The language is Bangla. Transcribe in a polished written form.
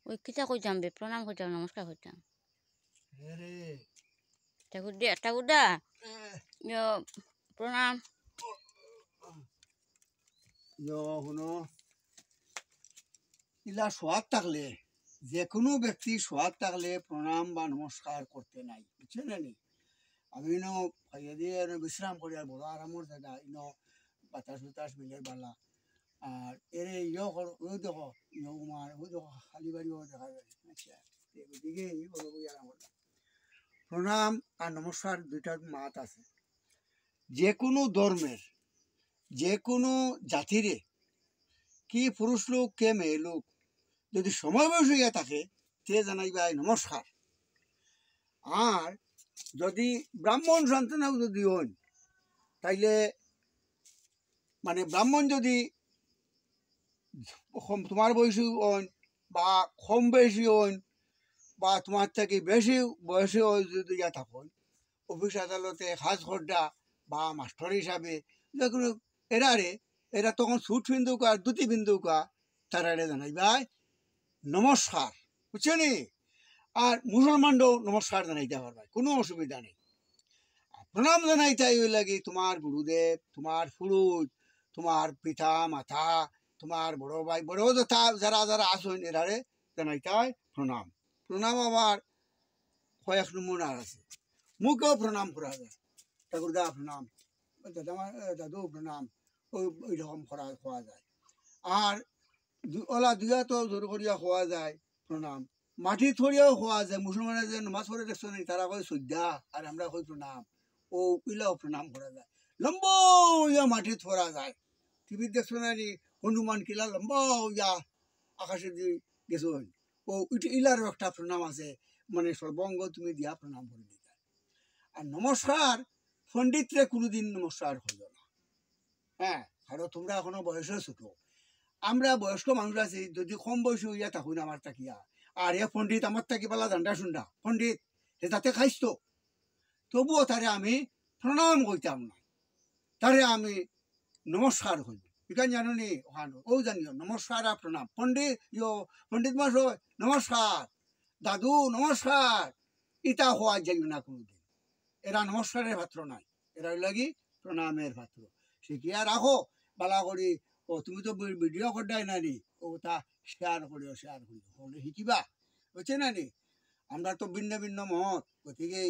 ওই কিতা কইতাম বে প্রণাম কইতাম নমস্কার কইতাম রে ঠাকুর দা প্রণাম শুনো ইলা সোয়াদ থাকলে যে কোনো ব্যক্তি সোয়াদ থাকলে প্রণাম বা নমস্কার করতে নাই বুঝছেন নি আমি খাইয়ে দিয়ে বিশ্রাম করি আর বড় আরামর জায়গা বাতাস বাতাস মিলের বালা আর এরে ওই দেখো উমার ওই দেখো খালি বাড়িও দেখা যায় আচ্ছা এদিকে আরাম করলাম প্রণাম আর নমস্কার দুইটার মাত আছে যে কোনো ধর্মের যে কোনো জাতিরে কি পুরুষ লোক কে মেয়ে লোক যদি সময় বয়স হইয়া থাকে তে জানাইবাই নমস্কার আর যদি ব্রাহ্মণ সন্তানও যদি হন তাইলে মানে ব্রাহ্মণ যদি তোমার বয়সী হন বা কম বয়সী হন বা তোমার থেকে বেশি বয়সী যদি ইয়া থাকুন অফিস আদালতে খাস খড্ডা বা মাস্টার হিসাবে যখন এরা তখন স্যুট পিন্ধুকা আর ধুতি পিন্ধুকা তারা জানাই ভাই নমস্কার বুঝছো নি আর মুসলমানরাও নমস্কার জানাইতে পারবে কোনো অসুবিধা নেই প্রণাম জানাইতে ওই লাগে তোমার গুরুদেব তোমার পুরুষ তোমার পিতা মাতা তোমার বড় ভাই বড় যথা যারা যারা আসেন এরারে জানাইতে হয় প্রণাম প্রণাম আবার কয়েক নমুনার আছে মুখেও প্রণাম করা যায় ঠাকুরদা প্রণাম দাদু প্রণাম ওই রকম খাওয়া যায় আর ওলা দুয়া তো জোর করিয়া খাওয়া যায় প্রণাম মাটি থরিয়াও খাওয়া যায় মুসলমানের যে নমাজ পড়ে দেখছো নি তারা কয় শ্রদ্ধা আর আমরা কই প্রণাম ও ইলাও প্রণাম করা যায় লম্বা ইয়া মাটি থরা যায় টিভির দেখছো না নি হনুমান কিলা লম্বা ইয়া আকাশে দিয়ে গেছো ও ইলারও একটা প্রণাম আছে মানে সর্বঙ্গ তুমি দিয়া প্রণাম করে দিতে আর নমস্কার পণ্ডিতরে কোনোদিন নমস্কার হলো না হ্যাঁ কারণ তোমরা এখনো বয়সে ছোট আমরা বয়স্ক মানুষ আছি যদি কম বয়সী হইয়া থাকুন আমার তাকিয়া আর এ পণ্ডিত আমার তাকি পালা জান্ডা শুনডা পণ্ডিত হে তাতে খাইছ তবুও তারে আমি প্রণাম কইতাম না তারে আমি নমস্কার হইব এখানে জানো নি ওখানে ও জানিও নমস্কার আর প্রণাম পণ্ডিত মশাই নমস্কার দাদু নমস্কার ইটা হওয়া যাইও না কোনোদিন এরা নমস্কারের পাত্র নাই এরা লাগি প্রণামের পাত্র শিখিয়া রাখো বালা করি ও তুমি তো ভিডিও করডাই নানি ও তা শেয়ার করিও শিখিবা বুঝছে না নি আমরা তো ভিন্ন ভিন্ন মত গতিকে